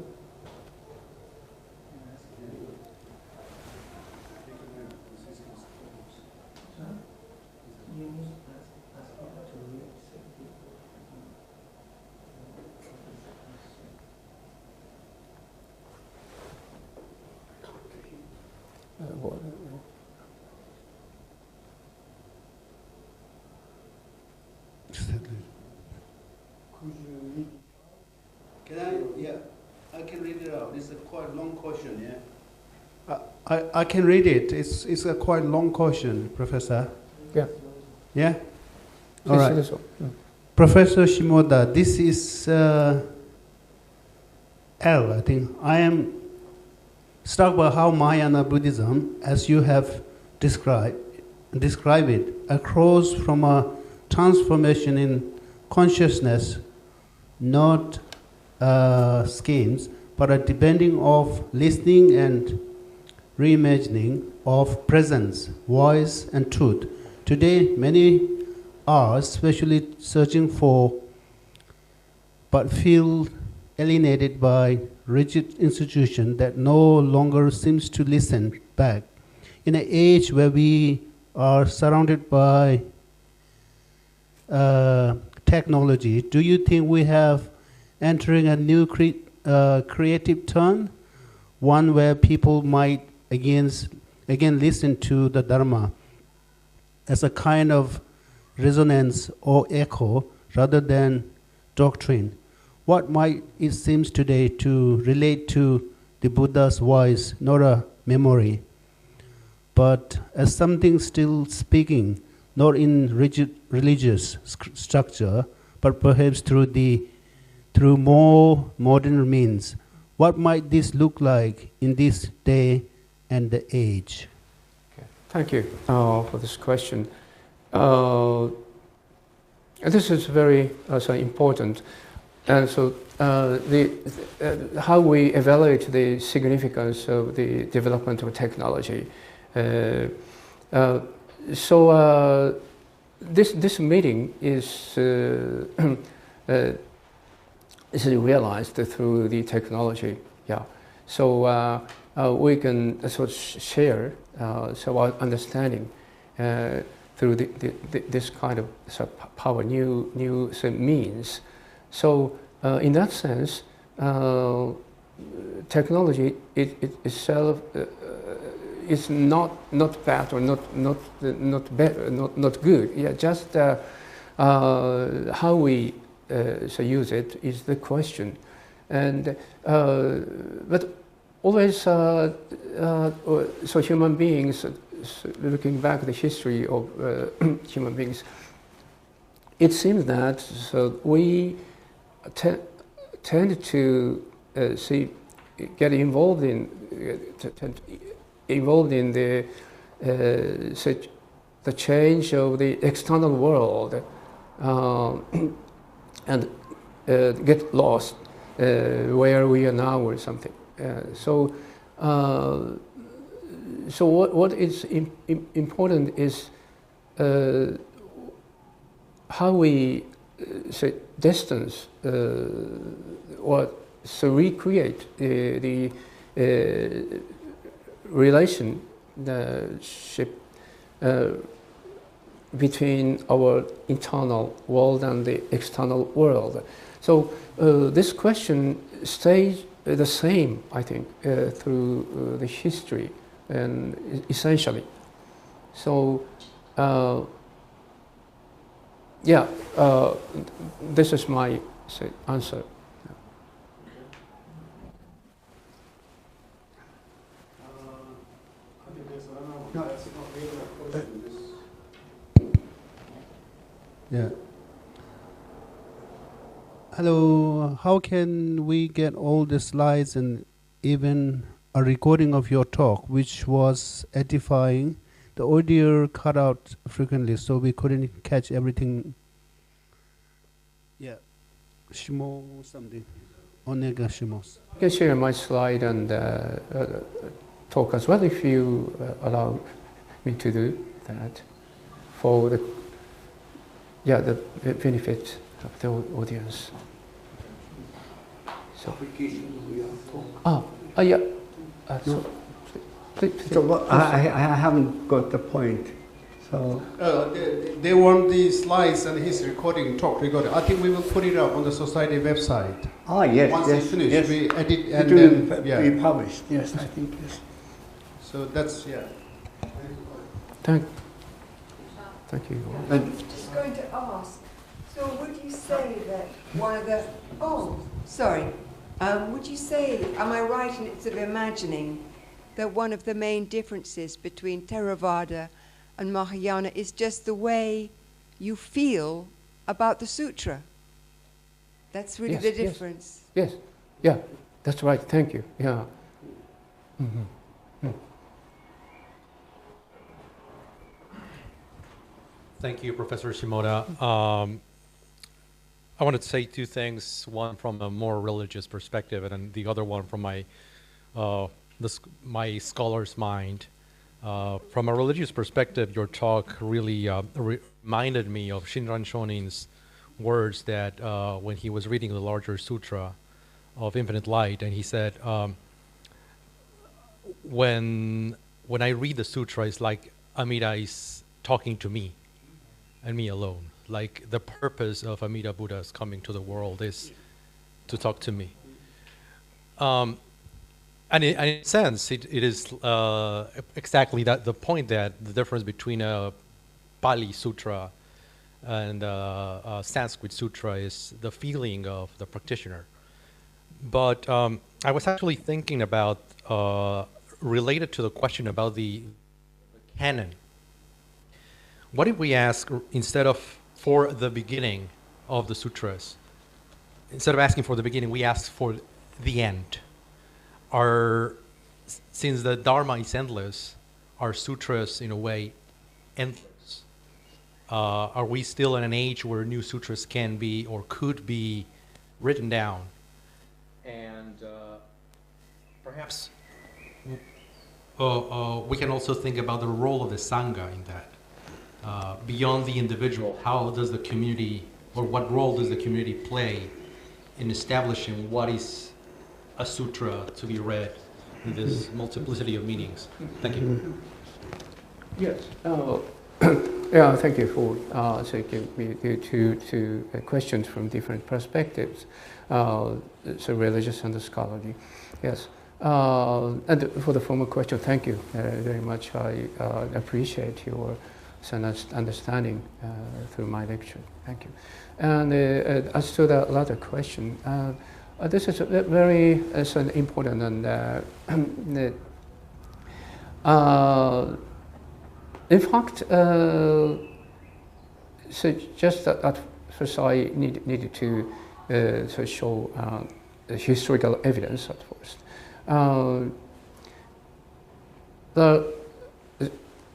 question, yeah. I can read it. It's a quite long question, Professor. Yeah. Yeah? All right. Yes, so. Yeah. Professor Shimoda, this is L, I think. I am struck by how Mahayana Buddhism, as you have described it, across from a transformation in consciousness, not schemes, but a depending of listening and reimagining of presence, voice, and truth. Today, many are especially searching for, but feel alienated by rigid institution that no longer seems to listen back. In an age where we are surrounded by technology, do you think we have entering a new creative turn, one where people might again listen to the Dharma as a kind of resonance or echo rather than doctrine? What might it seem today to relate to the Buddha's voice, not a memory, but as something still speaking, not in rigid religious structure, but perhaps through more modern means? What might this look like in this day and the age? Okay. Thank you for this question. This is very important. And so how we evaluate the significance of the development of technology. This meeting is realized through the technology. Yeah. So we can sort of share our understanding through this kind of power, new means. So in that sense, technology itself is not bad or not better, not good. Yeah, just how we use it is the question. And but always, so human beings, looking back at the history of human beings, it seems that we tend to get involved in the change of the external world and get lost where we are now or something. So what is important is how we distance or recreate the relationship between our internal world and the external world. So this question stays the same, I think, through the history and essentially. So this is my answer. Yeah. Hello, how can we get all the slides and even a recording of your talk, which was edifying? The audio cut out frequently, so we couldn't catch everything. Yeah. Shimo something. Onega Shimos. I can share my slide and talk as well if you allow me to do that for the benefit of the audience. So, I haven't got the point. So they want the slides and his talk recording. I think we will put it up on the society website. Yes. Once it's finished, yes. we edit It and will then be published. Yes, I think yes. So that's Thank you. I'm just going to ask, so would you say that one of the, Would you say, am I right in sort of imagining that one of the main differences between Theravada and Mahayana is just the way you feel about the sutra? That's really the difference. Yes, yeah, that's right. Thank you. Yeah. Mm-hmm. Thank you, Professor Shimoda. I wanted to say two things, one from a more religious perspective and then the other one from my scholar's mind. From a religious perspective, your talk really reminded me of Shinran Shonin's words that when he was reading the larger sutra of infinite light, and he said, when I read the sutra, it's like Amida is talking to me and me alone. Like the purpose of Amida Buddha's coming to the world is to talk to me. And in a sense, it is exactly that the point, that the difference between a Pali Sutra and a Sanskrit Sutra is the feeling of the practitioner. But I was actually thinking about, related to the question about the canon, what if we ask, instead of for the beginning of the sutras, instead of asking for the beginning, we ask for the end? Since the Dharma is endless, are sutras in a way endless? Are we still in an age where new sutras can be or could be written down? And perhaps we can also think about the role of the Sangha in that. Beyond the individual, how does the community, or what role does the community play in establishing what is a sutra to be read in this multiplicity of meanings? Thank you. Yes. Yeah, thank you for taking me to questions from different perspectives, so religious and scholarly. Yes. And for the former question, thank you very much. I appreciate your understanding through my lecture. Thank you. And as to the latter question, this is a very important and in fact, so just at first I needed to show historical evidence at first.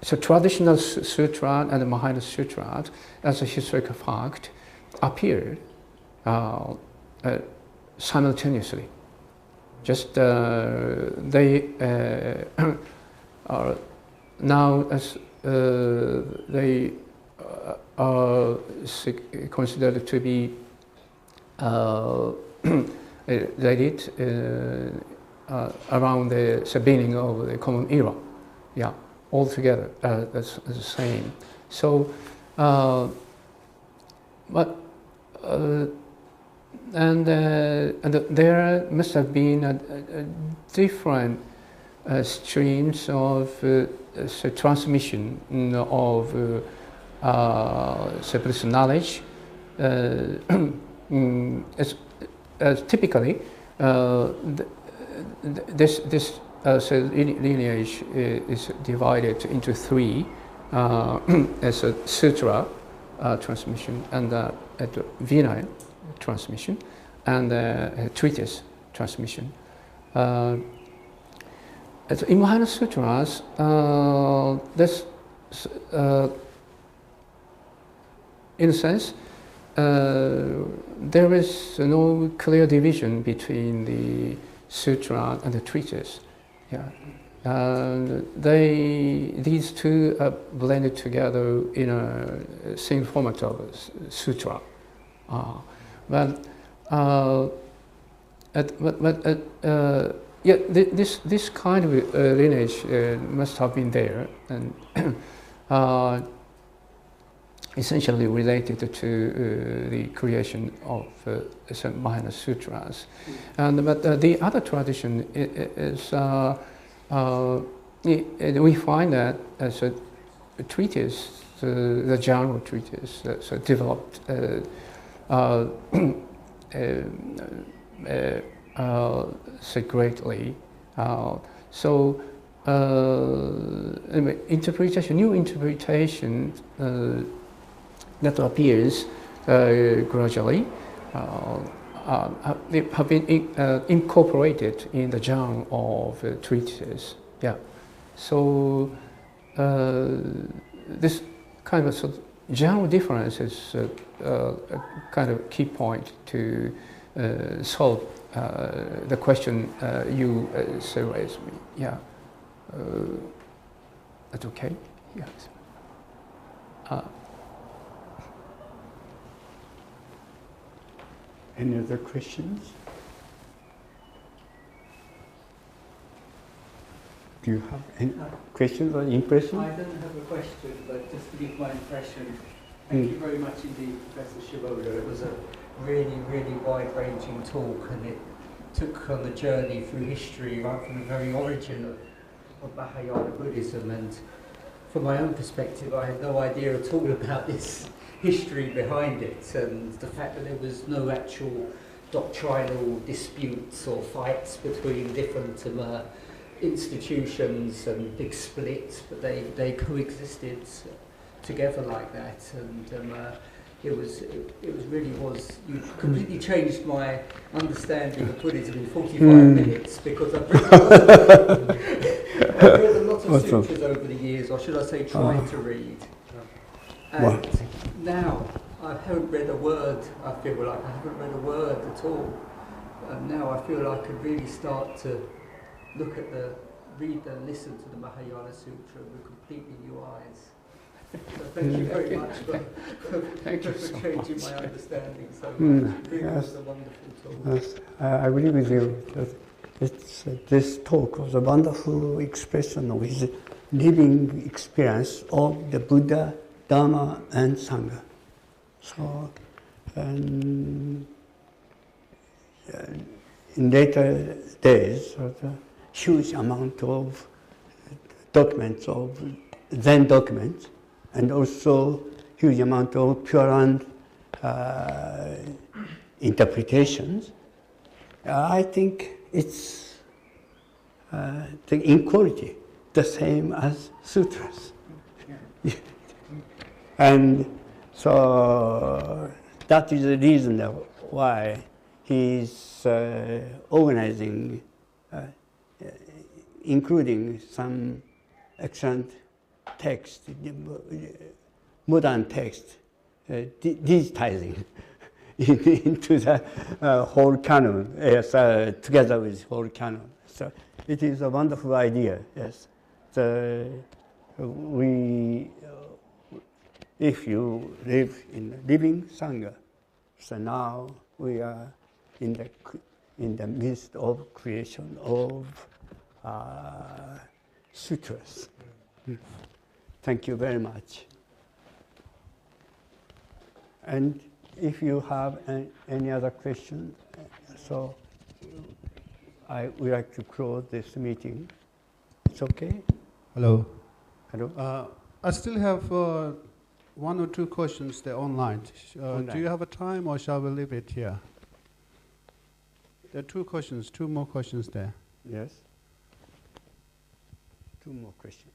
So traditional sutra and the Mahayana Sutras, as a historical fact, appeared simultaneously. Just they are now as they are considered to be dated around the beginning of the Common Era. Yeah, all together, that's the same. So, and there must have been different streams of transmission of Buddhist knowledge. Typically, this lineage is divided into three, as a sutra transmission, and a Vinaya transmission, and a treatise transmission. In Mahayana Sutras, in a sense, there is no clear division between the sutra and the treatise. Yeah, these two are blended together in a single format of a sutra. Yeah, this kind of lineage must have been there, and essentially related to the creation of some Mahayana Sutras. But the other tradition is we find that as a treatise, the general treatise, developed so greatly. So anyway, interpretation, new interpretation that appears gradually have been incorporated in the genre of treatises. Yeah. So this kind of genre difference is a kind of key point to solve the question you raised me. Yeah. That's okay. Yes. Any other questions? Do you have any questions or impressions? I don't have a question, but just to give my impression. Thank you very much indeed, Professor Shimoda. It was a really, really wide-ranging talk, and it took on the journey through history right from the very origin of Mahayana Buddhism. And from my own perspective, I had no idea at all about this history behind it, and the fact that there was no actual doctrinal disputes or fights between different institutions and big splits, but they coexisted together like that. And it really was, you completely changed my understanding of Buddhism in 45 minutes, because I've read a lot of sutras over the years, or should I say tried to read. And now I haven't read a word. I feel like I haven't read a word at all. And now I feel I could really start to look at read and listen to the Mahayana Sutra with completely new eyes. So thank you very much for changing my understanding so much. It really was a wonderful talk. Yes, I agree with you. This talk was a wonderful expression of his living experience of the Buddha, Dharma, and Sangha. So, in later days, the huge amount of documents, of Zen documents, and also huge amount of Pure Land interpretations. I think it's in quality the same as sutras. And so that is the reason why he's organizing, including some excellent text, modern text, digitizing into the whole canon, yes, together with whole canon. So it is a wonderful idea, yes. If you live in a living Sangha, so now we are in the midst of creation of sutras. Thank you very much. And if you have any other questions, so I would like to close this meeting. It's okay? Hello. Hello? I still have one or two questions there online. Do you have a time, or shall we leave it here? There are two more questions there. Yes. Two more questions.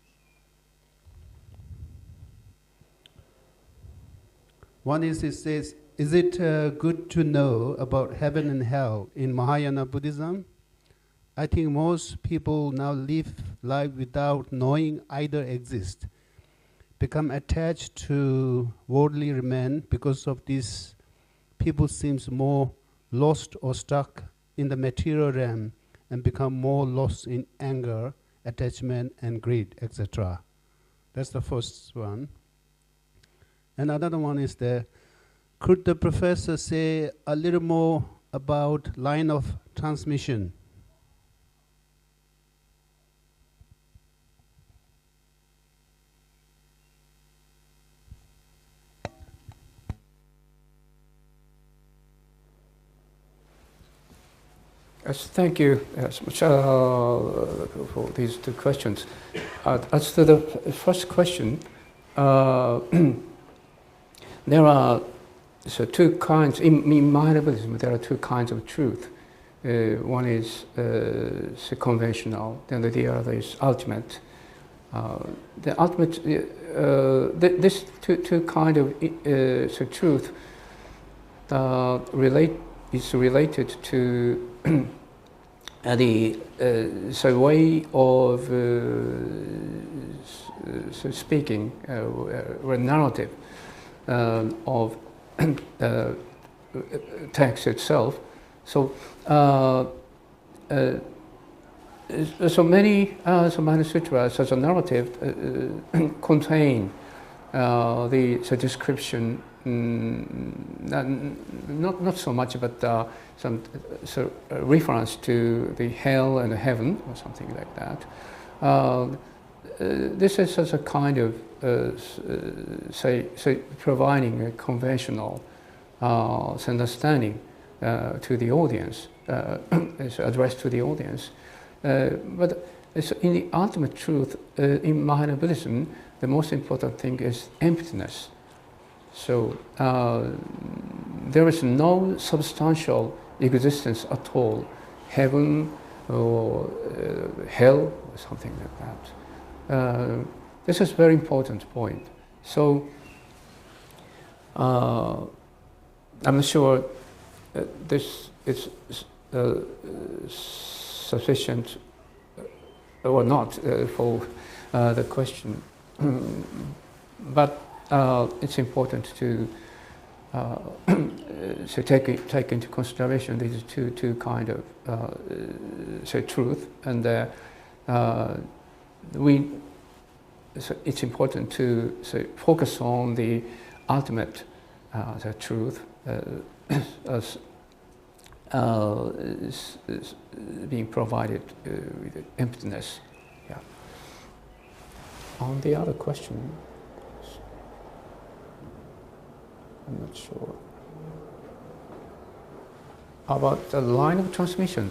One is, it says, is it good to know about heaven and hell in Mahayana Buddhism? I think most people now live life without knowing either exist, become attached to worldly remain. Because of this, people seems more lost or stuck in the material realm and become more lost in anger, attachment, and greed, etc. That's the first one. And another one is could the professor say a little more about line of transmission? Yes, thank you so much for these two questions. As to the first question, there are two kinds, in Mahayana Buddhism, there are two kinds of truth. One is conventional, then the other is ultimate. The ultimate, this two kind of truth is related to the way of speaking or narrative of text itself. So many Mahayana Sutras as a narrative contain the description, not so much, but some reference to the hell and the heaven or something like that. This is as a kind of providing a conventional understanding to the audience, it's addressed to the audience. But in the ultimate truth, in Mahayana Buddhism, the most important thing is emptiness. So there is no substantial existence at all, heaven or hell or something like that. This is a very important point. So I'm not sure this is sufficient or not for the question, but it's important to take into consideration these two kind of truth, and it's important to focus on the ultimate the truth as is being provided with emptiness. Yeah. On the other question, I'm not sure. About the line of transmission.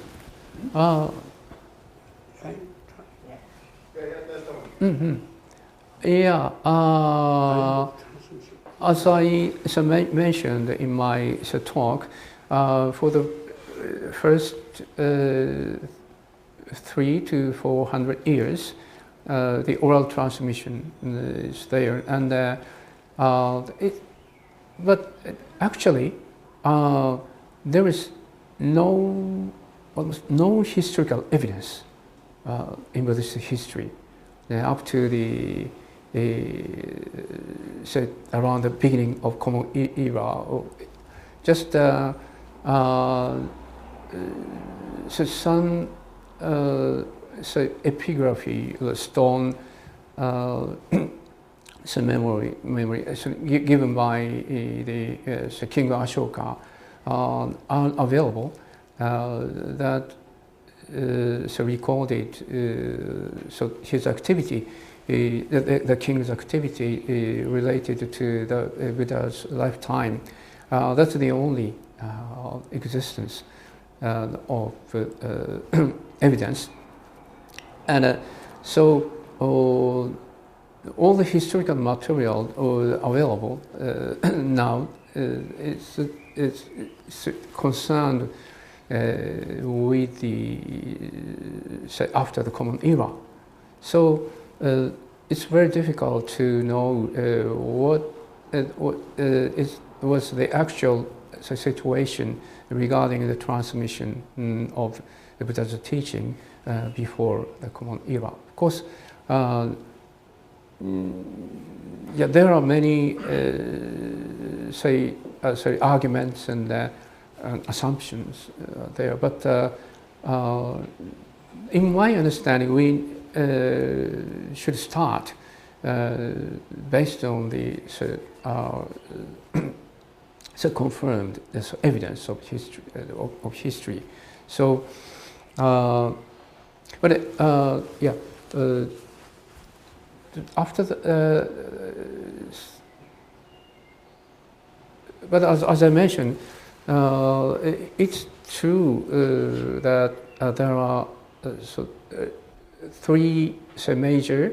Yeah. As I mentioned in my talk, for the first 300 to 400 years, the oral transmission is there, and but actually there is almost no historical evidence in Buddhist history up to around the beginning of Common Era, or just some epigraphy, stone, some memory given by the King Ashoka are available that recorded his activity, the king's activity related to the Buddha's lifetime. That's the only existence of evidence, and so all the historical material available now is concerned with the after the Common Era. So it's very difficult to know what was the actual situation regarding the transmission of the Buddha's teaching before the Common Era. Of course, there are many arguments and assumptions there, but in my understanding, we should start based on the confirmed evidence of history. So, after the, but as I mentioned, it's true that there are three major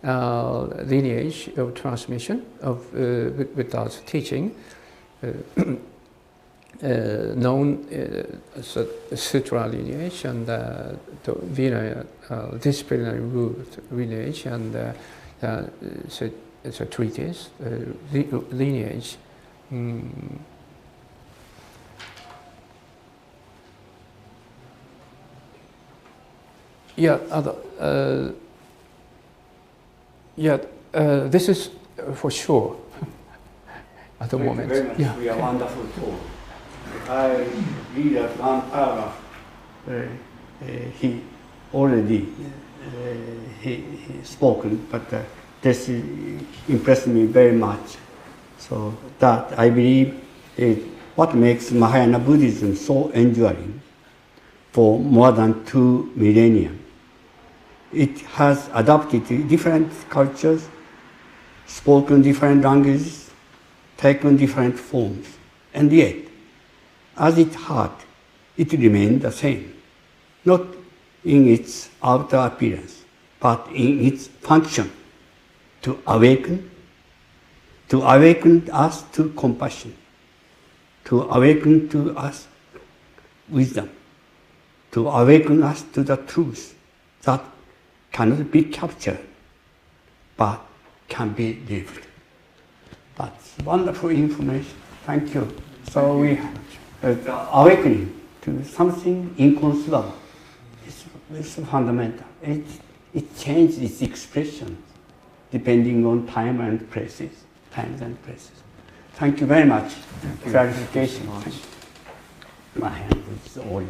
lineage of transmission of Buddha's teaching. known as a sutra lineage and the Vinaya disciplinary root lineage, and it's a treatise lineage. This is for sure at the moment. Thank you very much for your wonderful talk. I read that one paragraph. He already he spoken, but this impressed me very much. So that I believe is what makes Mahayana Buddhism so enduring for more than 2 millennia. It has adapted to different cultures, spoken different languages, taken different forms, and yet, as its heart, it remained the same, not in its outer appearance, but in its function, to awaken us to compassion, to awaken to us wisdom, to awaken us to the truth that cannot be captured, but can be lived. That's wonderful information. Thank you. So we the awakening to something inconceivable. It's fundamental. It changes its expression depending on times and places. Thank you very much. Clarification. My hand is all.